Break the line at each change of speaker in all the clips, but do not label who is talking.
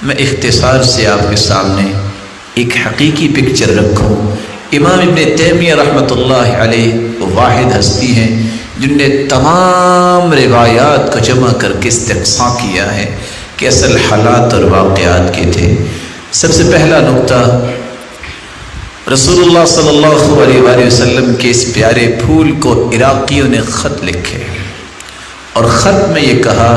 میں اختصار سے آپ کے سامنے ایک حقیقی پکچر رکھوں۔ امام ابن تیمیہ رحمۃ اللہ علیہ وہ واحد ہستی ہیں جن نے تمام روایات کو جمع کر کے استقصاء کیا ہے کہ اصل حالات اور واقعات کے تھے۔ سب سے پہلا نقطہ، رسول اللہ صلی اللہ علیہ وآلہ وسلم کے اس پیارے پھول کو عراقیوں نے خط لکھے اور خط میں یہ کہا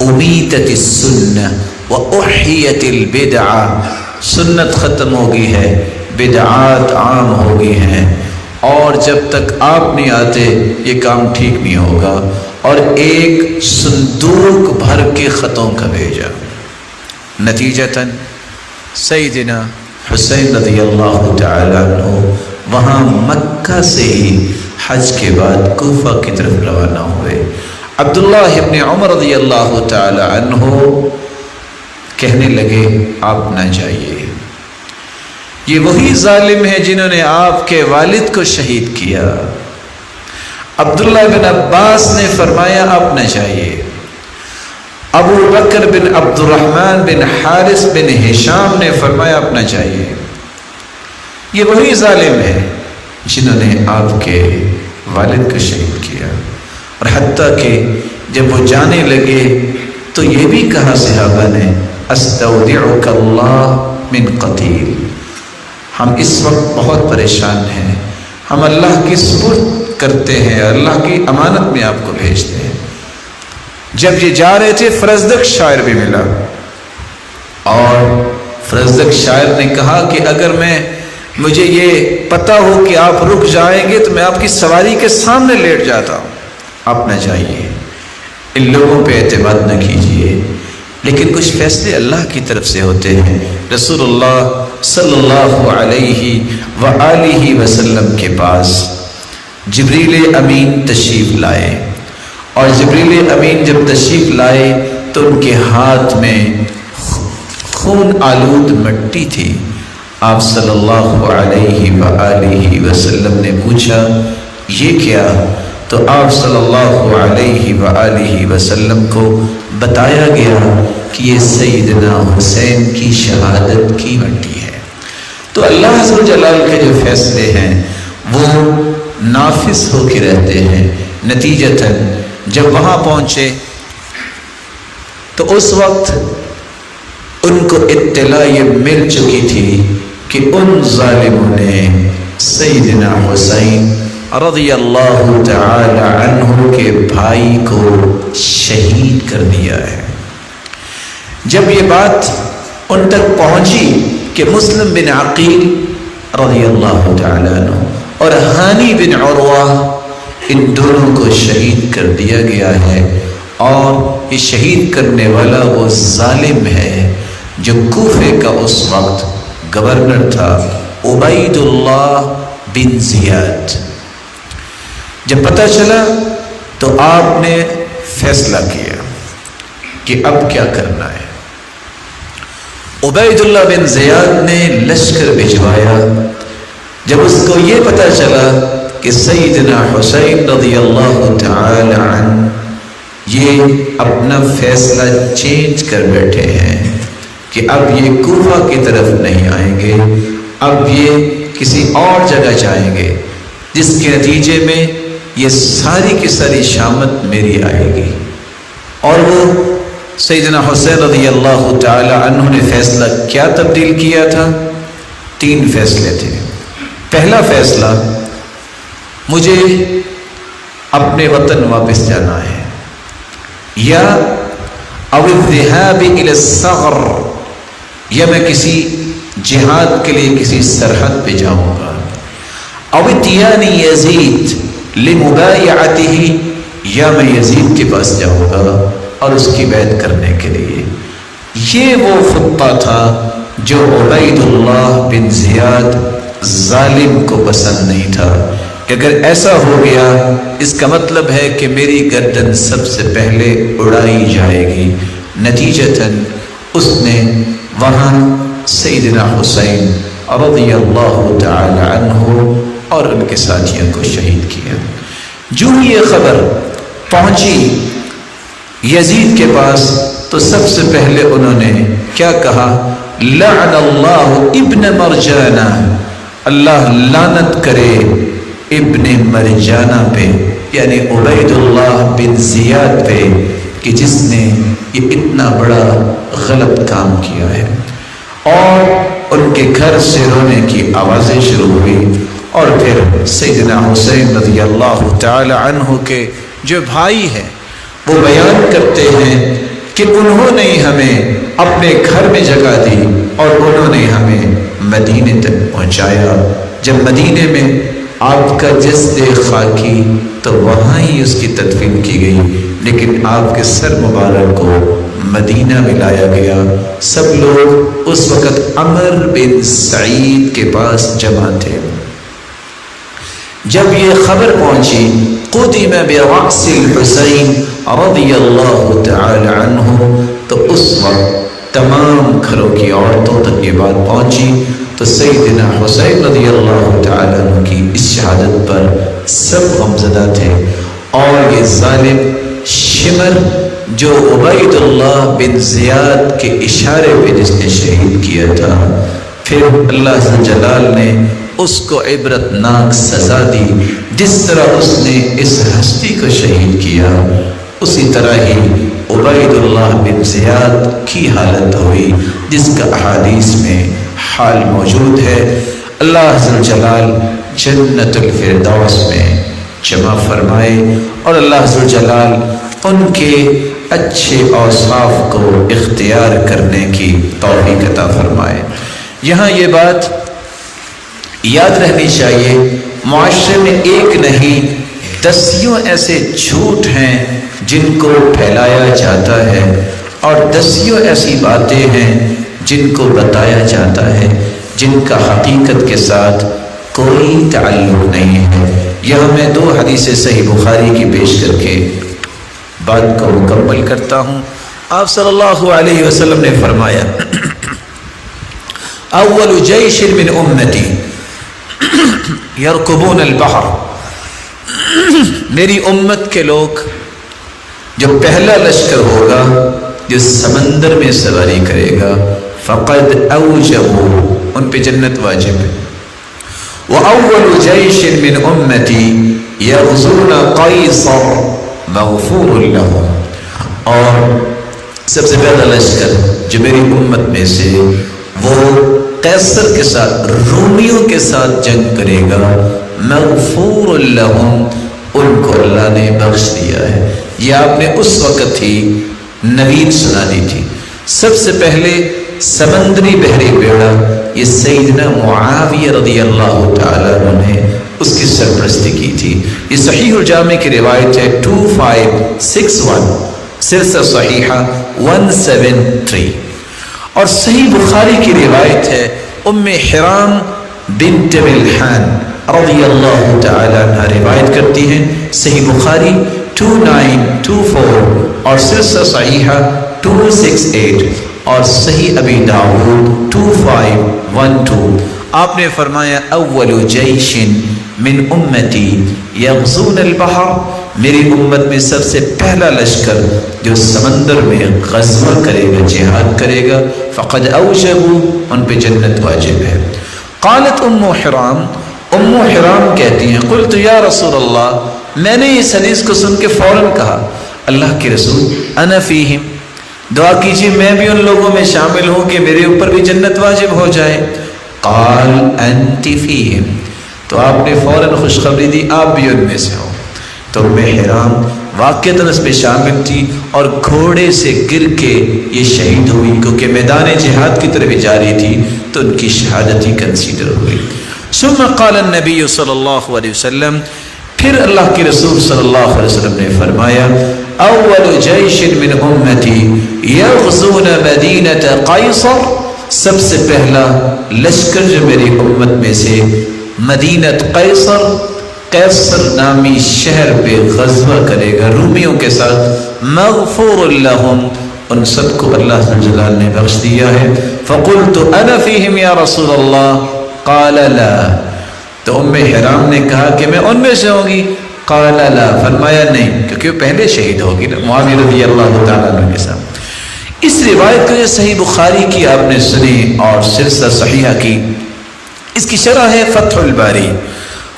امیتت السنہ واحیت البدعہ، سنت ختم ہو گئی ہے، بدعات عام ہو گئی ہیں، اور جب تک آپ نہیں آتے یہ کام ٹھیک نہیں ہوگا، اور ایک صندوق بھر کے خطوں کا بھیجا۔ نتیجتاً سیدنا حسین رضی اللہ تعالی عنہ وہاں مکہ سے ہی حج کے بعد کوفہ کی طرف روانہ ہوئے۔ عبداللہ ابن عمر رضی اللہ تعالی عنہ کہنے لگے آپ نہ جائیے، یہ وہی ظالم ہیں جنہوں نے آپ کے والد کو شہید کیا۔ عبداللہ بن عباس نے فرمایا آپ نہ جائیے۔ ابو بکر بن عبد الرحمن بن حارث بن ہشام نے فرمایا آپ نہ جائیے، یہ وہی ظالم ہیں جنہوں نے آپ کے والد کو شہید کیا۔ اور حتیٰ کہ جب وہ جانے لگے تو یہ بھی کہا صحابہ نے استودعک اللہ من قتیل، ہم اس وقت بہت پریشان ہیں، ہم اللہ کی سپرد کرتے ہیں، اللہ کی امانت میں آپ کو بھیجتے ہیں۔ جب یہ جا رہے تھے فرزدق شاعر بھی ملا، اور فرزدق شاعر نے کہا کہ اگر مجھے یہ پتہ ہو کہ آپ رک جائیں گے تو میں آپ کی سواری کے سامنے لیٹ جاتا ہوں، آپ نہ جائیے، ان لوگوں پہ اعتماد نہ کیجیے۔ لیکن کچھ فیصلے اللہ کی طرف سے ہوتے ہیں۔ رسول اللہ صلی اللہ علیہ وآلہ وسلم کے پاس جبریل امین تشریف لائے، اور جبریل امین جب تشریف لائے تو ان کے ہاتھ میں خون آلود مٹی تھی۔ آپ صلی اللہ علیہ وآلہ وسلم نے پوچھا یہ کیا؟ تو آپ صلی اللہ علیہ وآلہ وسلم کو بتایا گیا کہ یہ سیدنا حسین کی شہادت کی مٹی ہے۔ تو اللہ عز و جلال کے جو فیصلے ہیں وہ نافذ ہو کے رہتے ہیں۔ نتیجتاً جب وہاں پہنچے تو اس وقت ان کو اطلاع یہ مل چکی تھی کہ ان ظالموں نے سیدنا حسین رضی اللہ تعالی عنہ کے بھائی کو شہید کر دیا ہے۔ جب یہ بات ان تک پہنچی کہ مسلم بن عقیل رضی اللہ تعالی عنہ اور ہانی بن عروہ ان دونوں کو شہید کر دیا گیا ہے، اور یہ شہید کرنے والا وہ ظالم ہے جو کوفے کا اس وقت گورنر تھا، عبید اللہ بن زیاد۔ جب پتہ چلا تو آپ نے فیصلہ کیا کہ اب کیا کرنا ہے۔ عبید اللہ بن زیاد نے لشکر بھجوایا۔ جب اس کو یہ پتہ چلا کہ سیدنا حسین رضی اللہ تعالی عنہ یہ اپنا فیصلہ چینج کر بیٹھے ہیں کہ اب یہ کوفہ کی طرف نہیں آئیں گے، اب یہ کسی اور جگہ جائیں گے، جس کے نتیجے میں یہ ساری کی ساری شامت میری آئے گی۔ اور وہ سیدنا حسین رضی اللہ تعالی عنہ نے فیصلہ کیا تبدیل کیا تھا؟ 3 فیصلے تھے۔ پہلا فیصلہ، مجھے اپنے وطن واپس جانا ہے، یا او الذهاب الى الثغر، یا میں کسی جہاد کے لیے کسی سرحد پہ جاؤں گا، او اتیان یزید لمبایعته، یا میں یزید کے پاس جاؤں گا اور اس کی بیعت کرنے کے لیے۔ یہ وہ خطہ تھا جو عبید اللہ بن زیاد ظالم کو پسند نہیں تھا کہ اگر ایسا ہو گیا اس کا مطلب ہے کہ میری گردن سب سے پہلے اڑائی جائے گی۔ نتیجتاً اس نے وہاں سیدنا حسین رضی اللہ تعالی عنہ اور ان کے ساتھیوں کو شہید کیا۔ جو یہ خبر پہنچی یزید کے پاس تو سب سے پہلے انہوں نے کیا کہا؟ لعن اللہ ابن مرجانہ، اللہ لعنت کرے ابن مرجانہ پہ، یعنی عبید اللہ بن زیاد پہ، کہ جس نے یہ اتنا بڑا غلط کام کیا ہے۔ اور ان کے گھر سے رونے کی آوازیں شروع ہوئی، اور پھر سیدنا حسین رضی اللہ تعالی عنہ کے جو بھائی ہیں وہ بیان کرتے ہیں کہ انہوں نے ہمیں اپنے گھر میں جگہ دی اور انہوں نے ہمیں مدینے تک پہنچایا۔ جب مدینے میں آپ کا جسد خاکی تو وہاں ہی اس کی تدفین کی گئی، لیکن آپ کے سر مبارک کو مدینہ میں لایا گیا۔ سب لوگ اس وقت عمر بن سعید کے پاس جمع تھے۔ جب یہ خبر پہنچی قدم برأس الحسین رضی اللہ تعالی عنہ، تو اس وقت تمام گھروں کی عورتوں تک یہ بات پہنچی، تو سیدنا حسین رضی اللہ تعالی عنہ کی اس شہادت پر سب غمزدہ تھے۔ اور یہ ظالم شمر جو عبید اللہ بن زیاد کے اشارے پہ جس نے شہید کیا تھا، پھر اللہ جلال نے اس کو عبرت ناک سزا دی۔ جس طرح اس نے اس ہستی کو شہید کیا، اسی طرح ہی عبید اللہ بن زیاد کی حالت ہوئی، جس کا احادیث میں حال موجود ہے۔ اللہ جلال جنت الفردوس میں جمع فرمائے، اور اللہ جلال ان کے اچھے اوصاف کو اختیار کرنے کی توفیق عطا فرمائے۔ یہاں یہ بات یاد رہنی چاہیے، معاشرے میں ایک نہیں دسیوں ایسے جھوٹ ہیں جن کو پھیلایا جاتا ہے، اور دسیوں ایسی باتیں ہیں جن کو بتایا جاتا ہے، جن کا حقیقت کے ساتھ کوئی تعلق نہیں ہے۔ یہاں میں 2 حدیث صحیح بخاری کی پیش کر کے بات کو مکمل کرتا ہوں۔ آپ صلی اللہ علیہ وسلم نے فرمایا، اول جیش من امتی یرکبون البحر، میری امت کے لوگ جو پہلا لشکر ہوگا جو سمندر میں سواری کرے گا، فقد اوجبوا، ان پہ جنت واجب ہے۔ وَأَوَّلُ جَيْشٍ مِّنْ أُمَّتِي يَغْزُونَ قَيْصَرَ مَغْفُورٌ لَهُمْ، اور سب سے پہلا لشکر جو میری امت میں سے وہ قیصر کے ساتھ، رومیوں کے ساتھ جنگ کرے گا، مغفور لہم، ان کو اللہ نے بخش دیا ہے۔ یہ آپ نے اس وقت ہی نوید سنا دی تھی۔ سب سے پہلے سمندری بحری بیڑا یہ سیدنا معاویہ رضی اللہ تعالیٰ عنہ نے اس کی سرپرستی کی تھی۔ یہ صحیح الجامع کی روایت ہے 2561، سلسلہ صحیحہ 173، اور صحیح بخاری کی روایت ہے ام حرام بنت ملحان رضی اللہ تعالیٰ عنہ روایت کرتی ہیں، صحیح بخاری 2924 اور سلسلہ صحیحہ 268 اور صحیح ابی داؤد 2512۔ آپ نے فرمایا اول جیش من امتی یغزون البحر، میری امت میں سب سے پہلا لشکر جو سمندر میں غزوہ کرے گا، جہاد کرے گا، فقد اوجبوا، ان پہ جنت واجب ہے۔ قالت ام حرام کہتی ہیں، قلت یا رسول اللہ، میں نے اس حدیث کو سن کے فوراً کہا، اللہ کے رسول، انا فیہم، دعا کیجیے میں بھی ان لوگوں میں شامل ہوں کہ میرے اوپر بھی جنت واجب ہو جائے۔ قال انت فیہم، تو آپ نے فوراً خوشخبری دی آپ بھی ان میں سے ہو۔ تو میں حرام واقعتاً اس میں شامل تھی، اور گھوڑے سے گر کے یہ شہید ہوئی، کیونکہ میدان جہاد کی طرف جا رہی تھی تو ان کی شہادت ہی کنسیڈر ہوئی۔ ثم قال النبی صلی اللہ علیہ وسلم، پھر اللہ کے رسول صلی اللہ علیہ وسلم نے فرمایا، اول جیش من امتی یغزون مدینۃ قیصر، سب سے پہلا لشکر جو میری امت میں سے مدینت قیصر نامی شہر پہ غزوہ کرے گا رومیوں کے ساتھ، مغفور لہم، ان سب کو اللہ جلال نے بخش دیا ہے۔ فقلت انا فیہم یا رسول اللہ، قال لا، تو ام حرام نے کہا کہ میں ان میں سے ہوں گی، قال لا، فرمایا نہیں، کیونکہ وہ پہلے شہید ہوگی نا معاویہ رضی اللہ تعالیٰ عنہ کے ساتھ۔ اس روایت کو یہ صحیح بخاری کی آپ نے سنی اور سلسلہ صحیحہ کی، اس کی شرح ہے فتح الباری۔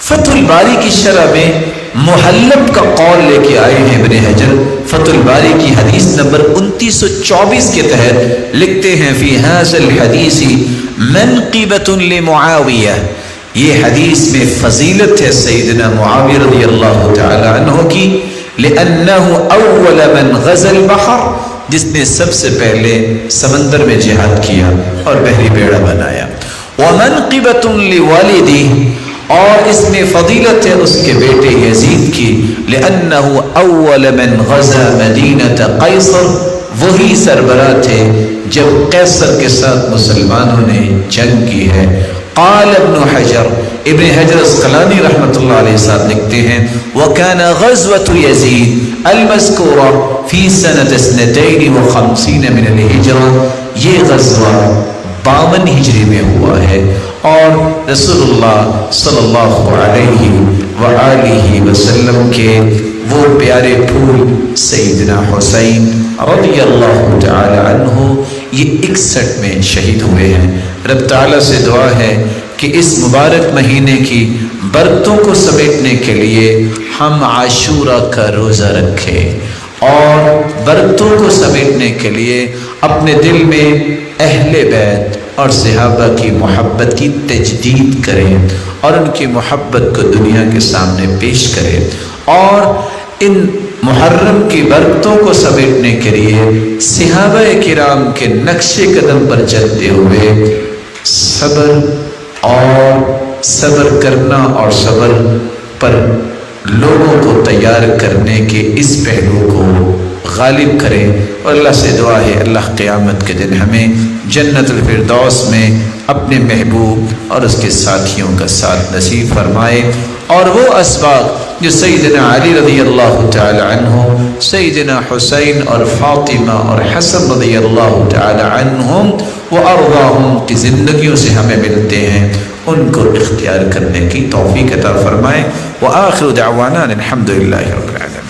فتح الباری کی شرح میں محلب کا قول لے کے آئے ہیں ابن حجر۔ فتح الباری کی حدیث نمبر 2924 کے تحت لکھتے ہیں فی ھذا الحدیث منقبۃ لمعاویہ، یہ حدیث میں فضیلت ہے سیدنا معاویہ رضی اللہ تعالی عنہ کی، لأنہ اول من غزا البحر، جس نے سب سے پہلے سمندر میں جہاد کیا اور بحری بیڑا بنایا، ومنقبۃ لوالدہ، اور اس میں فضیلت ہے اس کے بیٹے یزید کی، لأنہ اول من غزا مدینہ قیصر، وہی سربراہ تھے جب قیصر کے ساتھ مسلمانوں نے جنگ کی ہے۔ قال ابن حجر، ابن حجر اسقلانی رحمۃ اللہ علیہ صاحب لکھتے ہیں وَكَانَ غَزْوَةُ يَزِيدَ الْمَذْكُورَةُ فِي سَنَةِ 52 من الہجرہ، یہ غزوہ 52 ہجری میں ہوا ہے، اور رسول اللہ صلی اللہ علیہ وآلہ وسلم کے وہ پیارے پھول سیدنا حسین رضی اللہ تعالی عنہ یہ 61 میں شہید ہوئے ہیں۔ رب تعالیٰ سے دعا ہے کہ اس مبارک مہینے کی برکتوں کو سمیٹنے کے لیے ہم عاشورہ کا روزہ رکھیں، اور برکتوں کو سمیٹنے کے لیے اپنے دل میں اہل بیت اور صحابہ کی محبت کی تجدید کریں، اور ان کی محبت کو دنیا کے سامنے پیش کریں، اور ان محرم کی برکتوں کو سمیٹنے کے لیے صحابہ کرام کے نقش قدم پر چلتے ہوئے صبر کرنا اور صبر پر لوگوں کو تیار کرنے کے اس پہلو کو غالب کریں، اور اللہ سے دعا ہے اللہ قیامت کے دن ہمیں جنت الفردوس میں اپنے محبوب اور اس کے ساتھیوں کا ساتھ نصیب فرمائے، اور وہ اسباق جو سیدنا علی رضی اللہ تعالی عنہ، سیدنا حسین اور فاطمہ اور حسن رضی اللہ تعالی عنہم وارضاہم کی زندگیوں سے ہمیں ملتے ہیں، ان کو اختیار کرنے کی توفیق عطا فرمائے۔ وآخر دعوانا الحمد للہ رب العالمین۔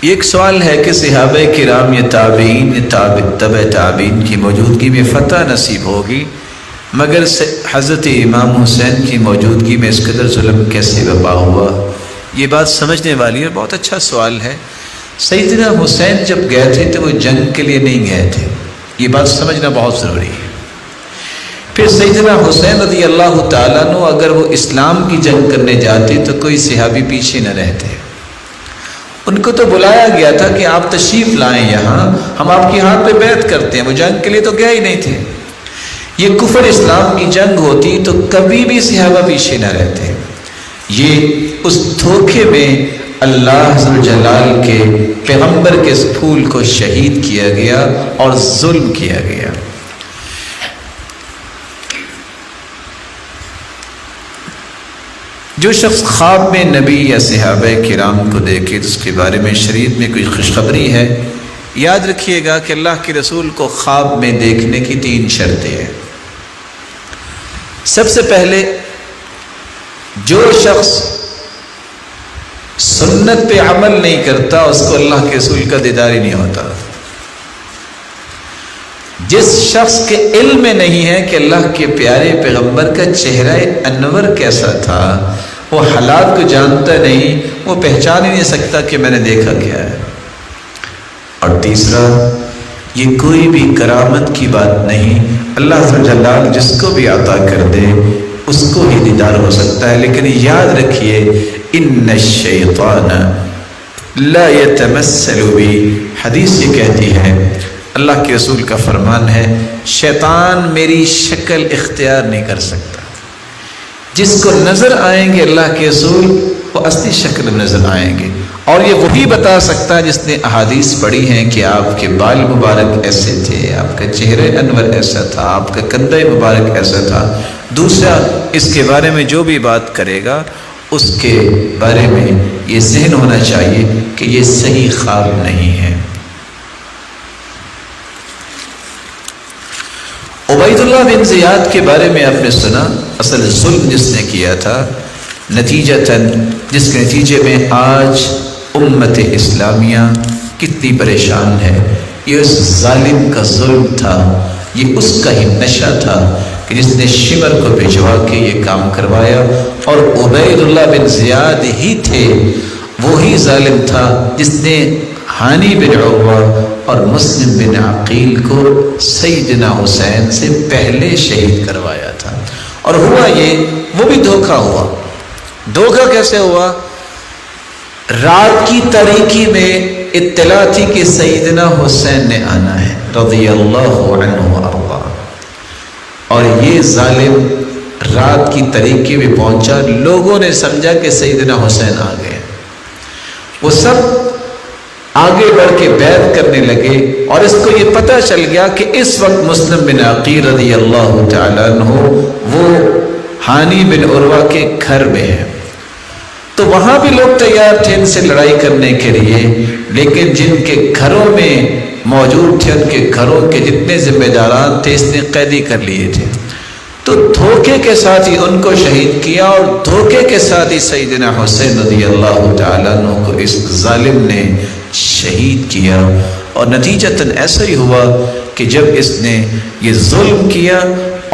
ایک سوال ہے کہ صحابہ کرام یا تابعین تبع تابعین کی موجودگی میں فتح نصیب ہوگی، مگر حضرت امام حسین کی موجودگی میں اس قدر ظلم کیسے وبا ہوا؟ یہ بات سمجھنے والی ہے، بہت اچھا سوال ہے۔ سیدنا حسین جب گئے تھے تو وہ جنگ کے لیے نہیں گئے تھے، یہ بات سمجھنا بہت ضروری ہے۔ پھر سیدنا حسین رضی اللہ تعالیٰ عنہ اگر وہ اسلام کی جنگ کرنے جاتے تو کوئی صحابی پیچھے نہ رہتے، ان کو تو بلایا گیا تھا کہ آپ تشریف لائیں یہاں، ہم آپ کے ہاتھ پہ بیعت کرتے ہیں، وہ جنگ کے لیے تو گئے ہی نہیں تھے۔ یہ کفر اسلام کی جنگ ہوتی تو کبھی بھی صحابہ پیچھے نہ رہتے۔ یہ اس دھوکے میں اللہ ذوالجلال کے پیغمبر کے اس پھول کو شہید کیا گیا اور ظلم کیا گیا۔ جو شخص خواب میں نبی یا صحابہ کرام کو دیکھے تو اس کے بارے میں شریعت میں کوئی خوشخبری ہے؟ یاد رکھیے گا کہ اللہ کے رسول کو خواب میں دیکھنے کی 3 شرطیں ہیں۔ سب سے پہلے جو شخص سنت پہ عمل نہیں کرتا اس کو اللہ کے رسول کا دیدار ہی نہیں ہوتا۔ جس شخص کے علم میں نہیں ہے کہ اللہ کے پیارے پیغمبر کا چہرہ انور کیسا تھا، وہ حالات کو جانتا نہیں، وہ پہچان ہی نہیں سکتا کہ میں نے دیکھا کیا ہے۔ اور تیسرا، یہ کوئی بھی کرامت کی بات نہیں، اللہ ذوالجلال جس کو بھی عطا کر دے اس کو ہی دیدار ہو سکتا ہے۔ لیکن یاد رکھیے ان الشیطان لا یتمثل بی، حدیث یہ کہتی ہے، اللہ کے رسول کا فرمان ہے، شیطان میری شکل اختیار نہیں کر سکتا۔ جس کو نظر آئیں گے اللہ کے رسول وہ اصلی شکل میں نظر آئیں گے، اور یہ وہی بتا سکتا ہے جس نے احادیث پڑھی ہیں کہ آپ کے بال مبارک ایسے تھے، آپ کا چہرہ انور ایسا تھا، آپ کا کندھے مبارک ایسا تھا۔ دوسرا، اس کے بارے میں جو بھی بات کرے گا اس کے بارے میں یہ ذہن ہونا چاہیے کہ یہ صحیح خواب نہیں ہے۔ عبید اللہ بن زیاد کے بارے میں آپ نے سنا، اصل ظلم جس نے کیا تھا، نتیجتاً جس کے نتیجے میں آج امت اسلامیہ کتنی پریشان ہے، یہ اس ظالم کا ظلم تھا، یہ اس کا ہی نشہ تھا کہ جس نے شمر کو بھجوا کے یہ کام کروایا، اور عبید اللہ بن زیاد ہی تھے، وہی ظالم تھا جس نے ہانی بن عروہ اور مسلم بن عقیل کو سیدنا حسین سے پہلے شہید کروایا تھا۔ اور ہوا یہ، وہ بھی دھوکہ ہوا۔ دھوکہ کیسے ہوا؟ رات کی تاریکی میں اطلاع تھی کہ سیدنا حسین نے آنا ہے رضی اللہ عنہ وارضاہ، اور یہ ظالم رات کی تاریکی میں پہنچا، لوگوں نے سمجھا کہ سیدنا حسین آ گئے، وہ سب آگے بڑھ کے بیعت کرنے لگے، اور اس کو یہ پتہ چل گیا کہ اس وقت مسلم بن عقیل رضی اللہ تعالیٰ عنہ وہ ہانی بن عروہ کے گھر میں ہے، تو وہاں بھی لوگ تیار تھے ان سے لڑائی کرنے کے لیے، لیکن جن کے گھروں میں موجود تھے ان کے گھروں کے جتنے ذمہ داران تھے اس نے قیدی کر لیے تھے، تو دھوکے کے ساتھ ہی ان کو شہید کیا، اور دھوکے کے ساتھ ہی سیدنا حسین رضی اللہ تعالیٰ عنہ کو اس ظالم نے شہید کیا۔ اور نتیجتاً ایسا ہی ہوا کہ جب اس نے یہ ظلم کیا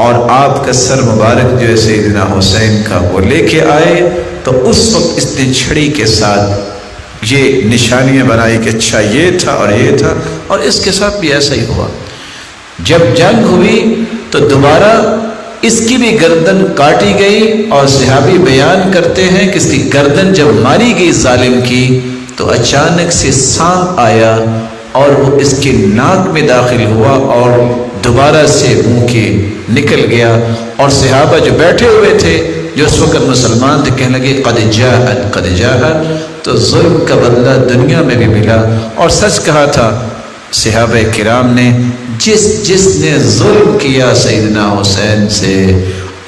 اور آپ کا سر مبارک جو ہے سیدنا حسین کا وہ لے کے آئے، تو اس وقت اس نے چھڑی کے ساتھ یہ نشانیاں بنائی کہ اچھا یہ تھا اور یہ تھا، اور اس کے ساتھ بھی ایسا ہی ہوا۔ جب جنگ ہوئی تو دوبارہ اس کی بھی گردن کاٹی گئی، اور صحابی بیان کرتے ہیں کہ اس کی گردن جب ماری گئی ظالم کی تو اچانک سے سانپ آیا اور وہ اس کے ناک میں داخل ہوا اور دوبارہ سے منہ کے نکل گیا، اور صحابہ جو بیٹھے ہوئے تھے جو اس وقت مسلمان تھے کہنے لگے قد جاءت، تو ظلم کا بدلہ دنیا میں بھی ملا۔ اور سچ کہا تھا صحابہ کرام نے، جس نے ظلم کیا سیدنا حسین سے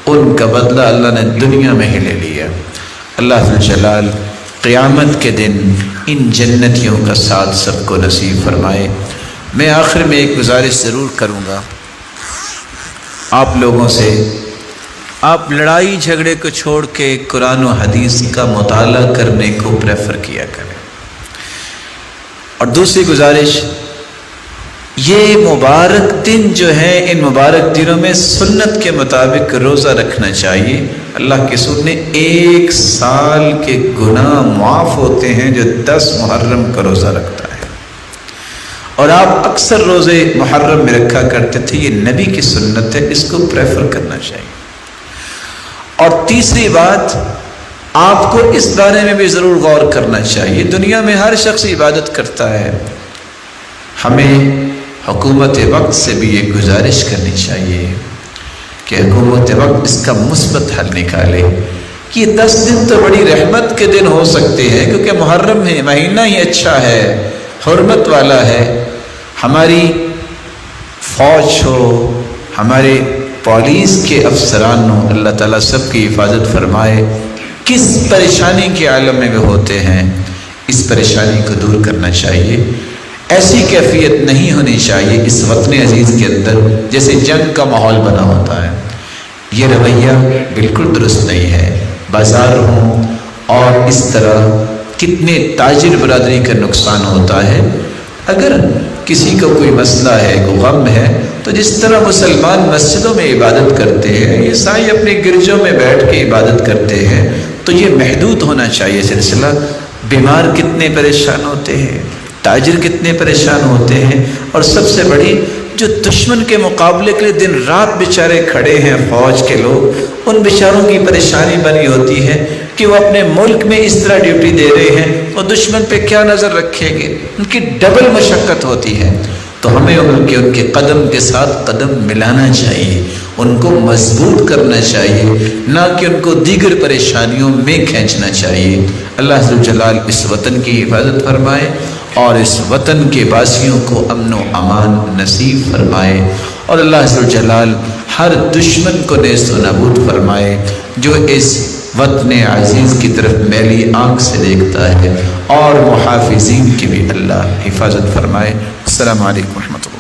ان کا بدلہ اللہ نے دنیا میں ہی لے لیا۔ اللہ جلال قیامت کے دن ان جنتیوں کا ساتھ سب کو نصیب فرمائے۔ میں آخر میں ایک گزارش ضرور کروں گا آپ لوگوں سے، آپ لڑائی جھگڑے کو چھوڑ کے قرآن و حدیث کا مطالعہ کرنے کو پریفر کیا کریں۔ اور دوسری گزارش، یہ مبارک دن جو ہے، ان مبارک دنوں میں سنت کے مطابق روزہ رکھنا چاہیے۔ اللہ کے رسول نے 1 سال کے گناہ معاف ہوتے ہیں جو 10 محرم کا روزہ رکھتا ہے، اور آپ اکثر روزے محرم میں رکھا کرتے تھے، یہ نبی کی سنت ہے، اس کو پریفر کرنا چاہیے۔ اور تیسری بات، آپ کو اس بارے میں بھی ضرور غور کرنا چاہیے، دنیا میں ہر شخص عبادت کرتا ہے، ہمیں حکومت وقت سے بھی یہ گزارش کرنی چاہیے کہ حکومت وقت اس کا مثبت حل نکالے کہ یہ 10 دن تو بڑی رحمت کے دن ہو سکتے ہیں، کیونکہ محرم ہے، مہینہ ہی اچھا ہے، حرمت والا ہے، ہماری فوج ہو، ہمارے پولیس کے افسران ہو، اللہ تعالیٰ سب کی حفاظت فرمائے، کس پریشانی کے عالم میں وہ ہوتے ہیں، اس پریشانی کو دور کرنا چاہیے۔ ایسی کیفیت نہیں ہونی چاہیے اس وطن عزیز کے اندر جیسے جنگ کا ماحول بنا ہوتا ہے، یہ رویہ بالکل درست نہیں ہے۔ بازار ہوں اور اس طرح کتنے تاجر برادری کا نقصان ہوتا ہے، اگر کسی کو کوئی مسئلہ ہے، کوئی غم ہے، تو جس طرح مسلمان مسجدوں میں عبادت کرتے ہیں، عیسائی اپنے گرجوں میں بیٹھ کے عبادت کرتے ہیں، تو یہ محدود ہونا چاہیے سلسلہ۔ بیمار کتنے پریشان ہوتے ہیں، تاجر کتنے پریشان ہوتے ہیں، اور سب سے بڑی جو دشمن کے مقابلے کے لیے دن رات بیچارے کھڑے ہیں فوج کے لوگ، ان بیچاروں کی پریشانی بنی ہوتی ہے کہ وہ اپنے ملک میں اس طرح ڈیوٹی دے رہے ہیں، وہ دشمن پہ کیا نظر رکھیں گے، ان کی ڈبل مشقت ہوتی ہے۔ تو ہمیں ان کے قدم کے ساتھ قدم ملانا چاہیے، ان کو مضبوط کرنا چاہیے، نہ کہ ان کو دیگر پریشانیوں میں کھینچنا چاہیے۔ اللہ عز و جلال اس وطن کی حفاظت فرمائے اور اس وطن کے باسیوں کو امن و امان نصیب فرمائے، اور اللہ عز و جلال ہر دشمن کو نیست و نابود فرمائے جو اس وطن عزیز کی طرف میلی آنکھ سے دیکھتا ہے، اور محافظین کی بھی اللہ حفاظت فرمائے۔ السلام علیکم ورحمۃ اللہ۔